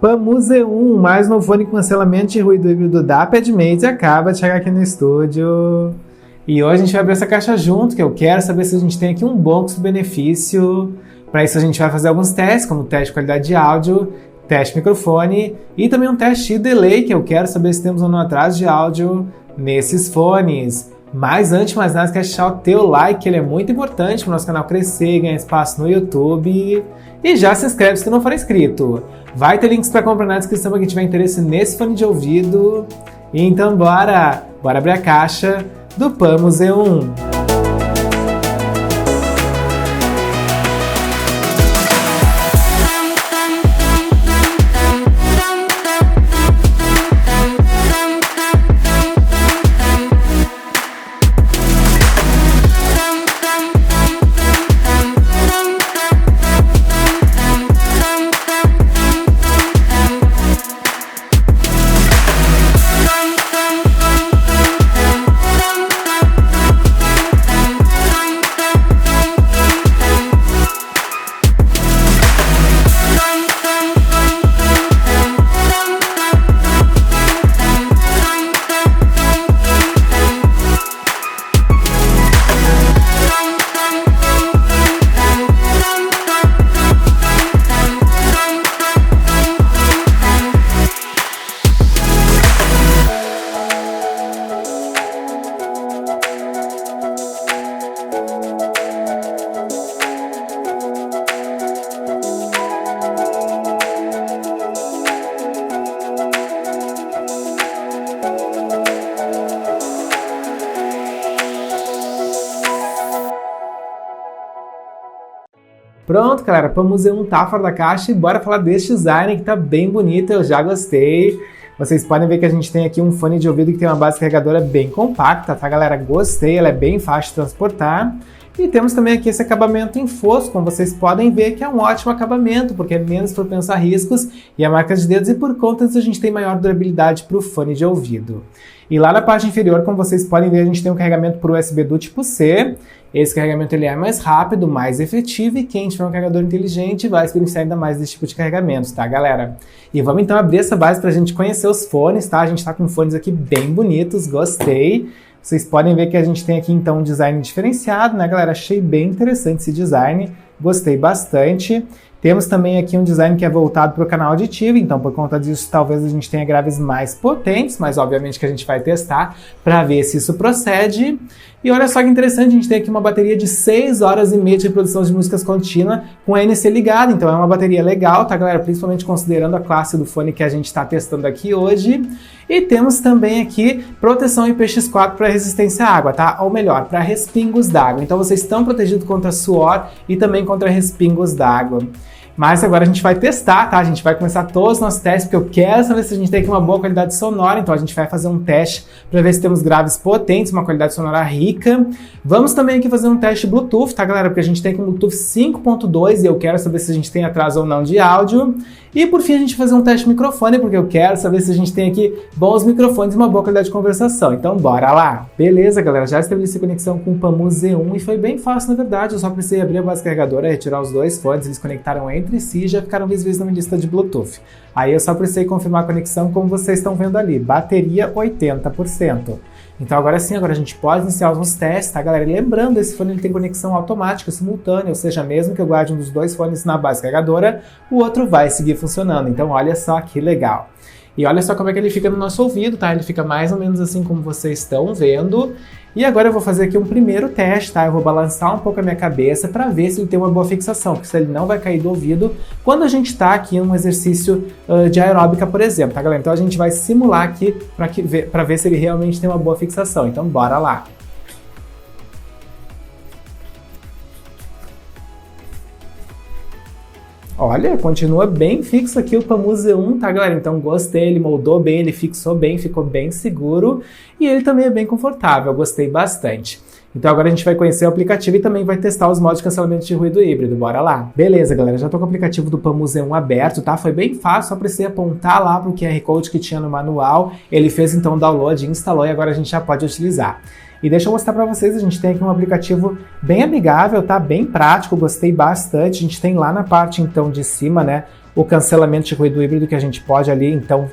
PAMU Z1, mais um fone com cancelamento de ruído híbrido da Padmates, acaba de chegar aqui no estúdio. E hoje a gente vai abrir essa caixa junto, que eu quero saber se a gente tem aqui um bom custo-benefício. Para isso a gente vai fazer alguns testes, como teste de qualidade de áudio, teste de microfone e também um teste de delay, que eu quero saber se temos ou não atraso de áudio nesses fones. Mas antes de mais nada, quer deixar o teu like, que ele é muito importante para o nosso canal crescer e ganhar espaço no YouTube. E já se inscreve se não for inscrito. Vai ter links para comprar na descrição para quem tiver interesse nesse fone de ouvido. E então bora abrir a caixa do PAMU Z1. Pronto, galera, PAMU Z1 tá fora da caixa e bora falar desse design que tá bem bonito, eu já gostei. Vocês podem ver que a gente tem aqui um fone de ouvido que tem uma base carregadora bem compacta, tá, galera? Gostei, ela é bem fácil de transportar. E temos também aqui esse acabamento em fosco, como vocês podem ver, que é um ótimo acabamento, porque é menos propenso a riscos e a marca de dedos, e por conta disso a gente tem maior durabilidade para o fone de ouvido. E lá na parte inferior, como vocês podem ver, a gente tem um carregamento por USB do tipo C. Esse carregamento ele é mais rápido, mais efetivo, e quem tiver um carregador inteligente vai se beneficiar ainda mais desse tipo de carregamento, tá, galera? E vamos então abrir essa base para a gente conhecer os fones, tá? A gente tá com fones aqui bem bonitos, gostei. Vocês podem ver que a gente tem aqui então um design diferenciado, né, galera? Achei bem interessante esse design, gostei bastante. Temos também aqui um design que é voltado para o canal auditivo, então por conta disso talvez a gente tenha graves mais potentes, mas obviamente que a gente vai testar para ver se isso procede. E olha só que interessante, a gente tem aqui uma bateria de 6 horas e meia de reprodução de músicas contínua com a NC ligada, então é uma bateria legal, tá, galera? Principalmente considerando a classe do fone que a gente está testando aqui hoje. E temos também aqui proteção IPX4 para resistência à água, tá? Ou melhor, para respingos d'água. Então vocês estão protegidos contra suor e também contra respingos d'água. Mas agora a gente vai testar, tá? A gente vai começar todos os nossos testes, porque eu quero saber se a gente tem aqui uma boa qualidade sonora, então a gente vai fazer um teste para ver se temos graves potentes, uma qualidade sonora rica. Vamos também aqui fazer um teste Bluetooth, tá, galera? Porque a gente tem aqui um Bluetooth 5.2 e eu quero saber se a gente tem atraso ou não de áudio. E por fim a gente vai fazer um teste de microfone, porque eu quero saber se a gente tem aqui bons microfones e uma boa qualidade de conversação. Então bora lá! Beleza, galera, já estabeleci conexão com o PAMU Z1 e foi bem fácil, na verdade. Eu só precisei abrir a base carregadora, retirar os dois fones, eles conectaram entre si e já ficaram visíveis na minha lista de Bluetooth. Aí eu só precisei confirmar a conexão, como vocês estão vendo ali, bateria 80%. Então agora sim, agora a gente pode iniciar os testes, tá, galera? E lembrando, esse fone ele tem conexão automática simultânea, ou seja, mesmo que eu guarde um dos dois fones na base carregadora, o outro vai seguir funcionando. Então olha só que legal. E olha só como é que ele fica no nosso ouvido, tá? Ele fica mais ou menos assim como vocês estão vendo. E agora eu vou fazer aqui um primeiro teste, tá? Eu vou balançar um pouco a minha cabeça para ver se ele tem uma boa fixação, porque se ele não vai cair do ouvido quando a gente está aqui em um exercício de aeróbica, por exemplo, tá, galera? Então a gente vai simular aqui para ver se ele realmente tem uma boa fixação. Então bora lá! Olha, continua bem fixo aqui o PAMU Z1, tá, galera? Então gostei, ele moldou bem, ele fixou bem, ficou bem seguro e ele também é bem confortável, gostei bastante. Então agora a gente vai conhecer o aplicativo e também vai testar os modos de cancelamento de ruído híbrido, bora lá? Beleza, galera, já tô com o aplicativo do PAMU Z1 aberto, tá? Foi bem fácil, só precisei apontar lá pro QR Code que tinha no manual, ele fez então o download, instalou e agora a gente já pode utilizar. E deixa eu mostrar para vocês, a gente tem aqui um aplicativo bem amigável, tá? Bem prático, gostei bastante. A gente tem lá na parte então de cima, né, o cancelamento de ruído híbrido que a gente pode ali então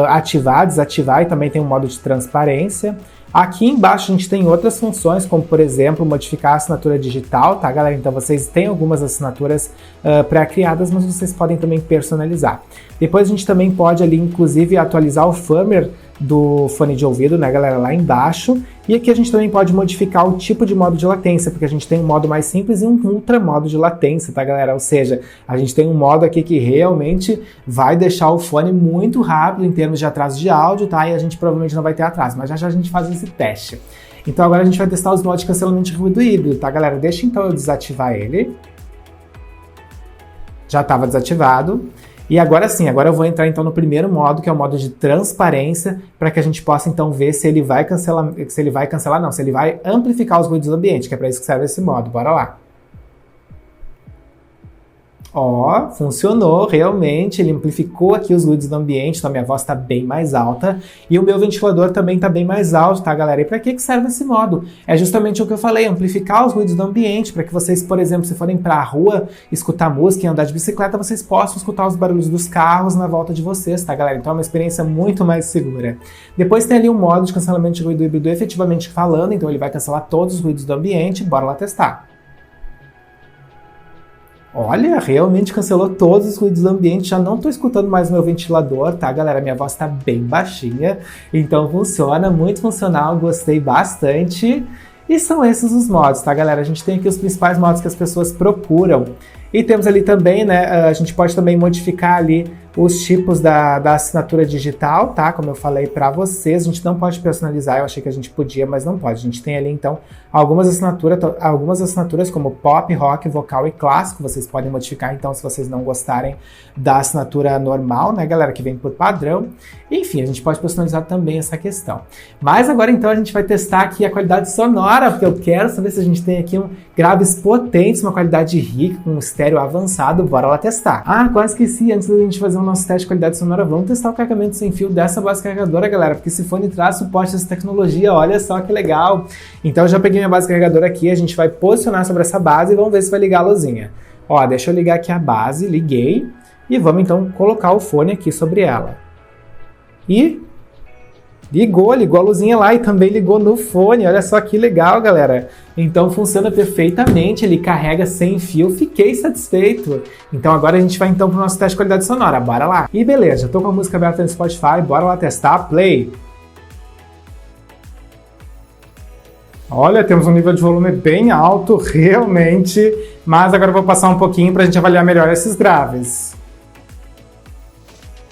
ativar, desativar, e também tem um modo de transparência. Aqui embaixo a gente tem outras funções, como por exemplo, modificar a assinatura digital, tá galera? Então vocês têm algumas assinaturas pré-criadas, mas vocês podem também personalizar. Depois a gente também pode ali, inclusive, atualizar o firmware do fone de ouvido, né galera, lá embaixo. E aqui a gente também pode modificar o tipo de modo de latência, porque a gente tem um modo mais simples e um ultra modo de latência, tá galera? Ou seja, a gente tem um modo aqui que realmente vai deixar o fone muito rápido em termos de atraso de áudio, tá? E a gente provavelmente não vai ter atraso, mas já já a gente faz esse teste. Então agora a gente vai testar os modos de cancelamento de ruído híbrido, tá galera? Deixa então eu desativar ele. Já estava desativado. E agora sim, agora eu vou entrar então no primeiro modo, que é o modo de transparência, para que a gente possa então ver se ele vai cancelar, se ele vai amplificar os ruídos do ambiente, que é para isso que serve esse modo. Bora lá. Ó, funcionou realmente, ele amplificou aqui os ruídos do ambiente, então a minha voz está bem mais alta e o meu ventilador também está bem mais alto, tá galera? E para que serve esse modo? É justamente o que eu falei, amplificar os ruídos do ambiente, para que vocês, por exemplo, se forem para a rua escutar música e andar de bicicleta, vocês possam escutar os barulhos dos carros na volta de vocês, tá galera? Então é uma experiência muito mais segura. Depois tem ali um modo de cancelamento de ruído híbrido efetivamente falando, então ele vai cancelar todos os ruídos do ambiente, bora lá testar. Olha, realmente cancelou todos os ruídos do ambiente, já não estou escutando mais meu ventilador, tá galera? Minha voz está bem baixinha, então funciona, muito funcional, gostei bastante. E são esses os modos, tá galera? A gente tem aqui os principais modos que as pessoas procuram. E temos ali também, né, a gente pode também modificar ali os tipos da assinatura digital, tá? Como eu falei para vocês, a gente não pode personalizar, eu achei que a gente podia, mas não pode. A gente tem ali, então, algumas assinaturas como pop, rock, vocal e clássico, vocês podem modificar, então, se vocês não gostarem da assinatura normal, né, galera, que vem por padrão. Enfim, a gente pode personalizar também essa questão. Mas agora, então, a gente vai testar aqui a qualidade sonora, porque eu quero saber se a gente tem aqui graves potentes, uma qualidade rica, com um estéreo avançado, bora lá testar. Ah, quase esqueci, antes da gente fazer o nosso teste de qualidade sonora, vamos testar o carregamento sem fio dessa base carregadora, galera, porque esse fone traz suporte a essa tecnologia, olha só que legal. Então eu já peguei minha base carregadora aqui, a gente vai posicionar sobre essa base e vamos ver se vai ligar a luzinha. Ó, deixa eu ligar aqui a base, liguei, e vamos então colocar o fone aqui sobre ela. E ligou a luzinha lá e também ligou no fone, olha só que legal, galera. Então funciona perfeitamente, ele carrega sem fio, fiquei satisfeito. Então agora a gente vai então para o nosso teste de qualidade sonora, bora lá. E beleza, já tô com a música aberta no Spotify, bora lá testar, play. Olha, temos um nível de volume bem alto, realmente, mas agora eu vou passar um pouquinho para a gente avaliar melhor esses graves.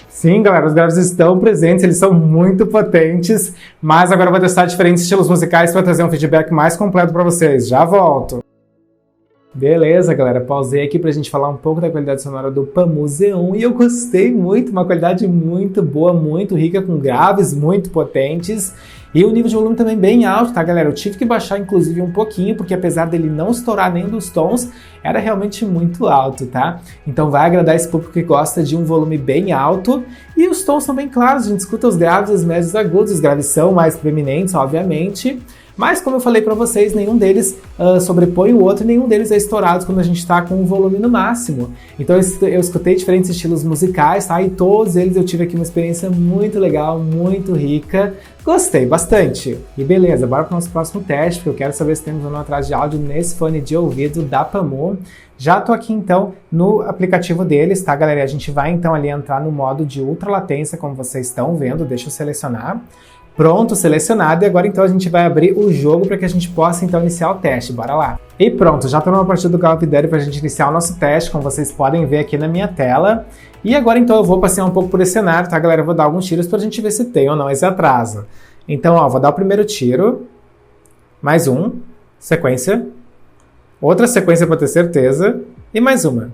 Sim, galera, os graves estão presentes, eles são muito potentes, mas agora eu vou testar diferentes estilos musicais para trazer um feedback mais completo para vocês. Já volto! Beleza, galera, pausei aqui pra gente falar um pouco da qualidade sonora do Pamu Z1 e eu gostei muito, uma qualidade muito boa, muito rica, com graves muito potentes e o nível de volume também bem alto, tá galera? Eu tive que baixar inclusive um pouquinho, porque apesar dele não estourar nenhum dos tons, era realmente muito alto, tá? Então vai agradar esse público que gosta de um volume bem alto e os tons são bem claros, a gente escuta os graves, os médios, os agudos, os graves são mais preeminentes, obviamente. Mas, como eu falei para vocês, nenhum deles sobrepõe o outro e nenhum deles é estourado quando a gente está com o volume no máximo. Então eu escutei diferentes estilos musicais, tá? E todos eles eu tive aqui uma experiência muito legal, muito rica. Gostei bastante. E beleza, bora para o nosso próximo teste, porque eu quero saber se temos ou não atraso de áudio nesse fone de ouvido da Pamu. Já tô aqui então no aplicativo deles, tá galera? A gente vai então ali entrar no modo de ultra latência, como vocês estão vendo, deixa eu selecionar. Pronto, selecionado, e agora então a gente vai abrir o jogo para que a gente possa então iniciar o teste, bora lá. E pronto, já estou numa partida do Call of Duty para a gente iniciar o nosso teste, como vocês podem ver aqui na minha tela. E agora então eu vou passear um pouco por esse cenário, tá galera? Eu vou dar alguns tiros para a gente ver se tem ou não esse atraso. Então ó, vou dar o primeiro tiro, mais um, sequência, outra sequência para ter certeza, e mais uma.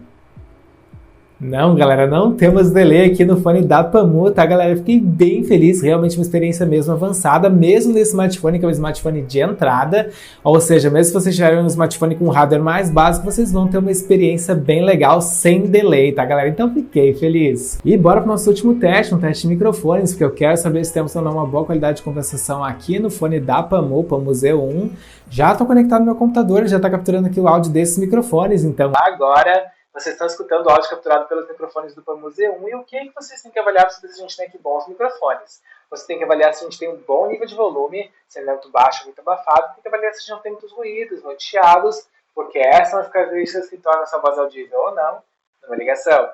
Não, galera, não temos delay aqui no fone da Pamu, tá, galera? Eu fiquei bem feliz, realmente uma experiência mesmo avançada, mesmo nesse smartphone, que é um smartphone de entrada, ou seja, mesmo se vocês tiverem um smartphone com hardware mais básico, vocês vão ter uma experiência bem legal, sem delay, tá, galera? Então fiquei feliz. E bora pro nosso último teste, um teste de microfones, porque eu quero saber se temos ou não uma boa qualidade de conversação aqui no fone da Pamu, Pamu Z1. Já tô conectado no meu computador, já tá capturando aqui o áudio desses microfones, então agora vocês estão escutando o áudio capturado pelos microfones do Pamu Z1 e o que vocês têm que avaliar se a gente tem aqui bons microfones? Você tem que avaliar se a gente tem um bom nível de volume, se ele é muito baixo ou muito abafado, tem que avaliar se a gente não tem muitos ruídos, muitos chiados, porque essas são as características que tornam essa voz audível ou não numa ligação.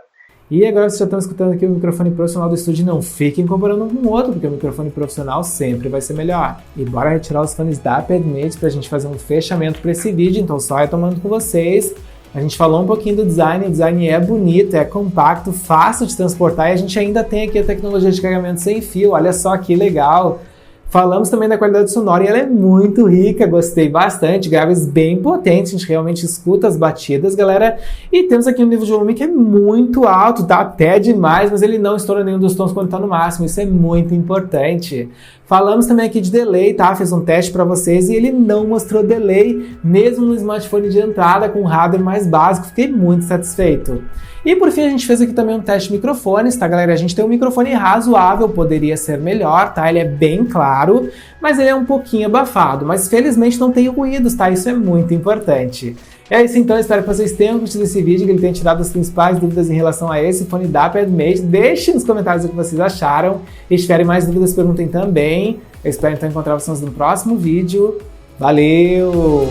E agora vocês já estão escutando aqui o microfone profissional do estúdio, não fiquem comparando um com o outro, porque o microfone profissional sempre vai ser melhor. E bora retirar os fones da Padmate para a gente fazer um fechamento para esse vídeo, então só retomando com vocês. A gente falou um pouquinho do design, o design é bonito, é compacto, fácil de transportar e a gente ainda tem aqui a tecnologia de carregamento sem fio, olha só que legal. Falamos também da qualidade sonora e ela é muito rica, gostei bastante, graves bem potentes, a gente realmente escuta as batidas, galera. E temos aqui um nível de volume que é muito alto, tá até demais, mas ele não estoura nenhum dos tons quando tá no máximo, isso é muito importante. Falamos também aqui de delay, tá? Fiz um teste para vocês e ele não mostrou delay, mesmo no smartphone de entrada com hardware mais básico, fiquei muito satisfeito. E por fim a gente fez aqui também um teste de microfones, tá, galera? A gente tem um microfone razoável, poderia ser melhor, tá? Ele é bem claro, mas ele é um pouquinho abafado, mas felizmente não tem ruídos, tá? Isso é muito importante. É isso então, espero que vocês tenham curtido esse vídeo, que ele tenha tirado as principais dúvidas em relação a esse fone da Padmate. Deixem nos comentários o que vocês acharam, e se tiverem mais dúvidas, perguntem também. Eu espero então encontrar vocês no próximo vídeo. Valeu!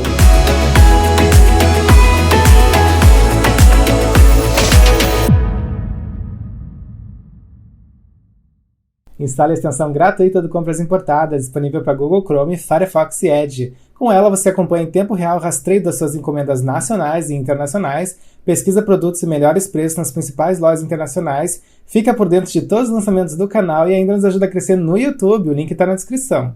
Instale a extensão gratuita do Compras Importadas, disponível para Google Chrome, Firefox e Edge. Com ela, você acompanha em tempo real o rastreio das suas encomendas nacionais e internacionais, pesquisa produtos e melhores preços nas principais lojas internacionais, fica por dentro de todos os lançamentos do canal e ainda nos ajuda a crescer no YouTube, o link está na descrição.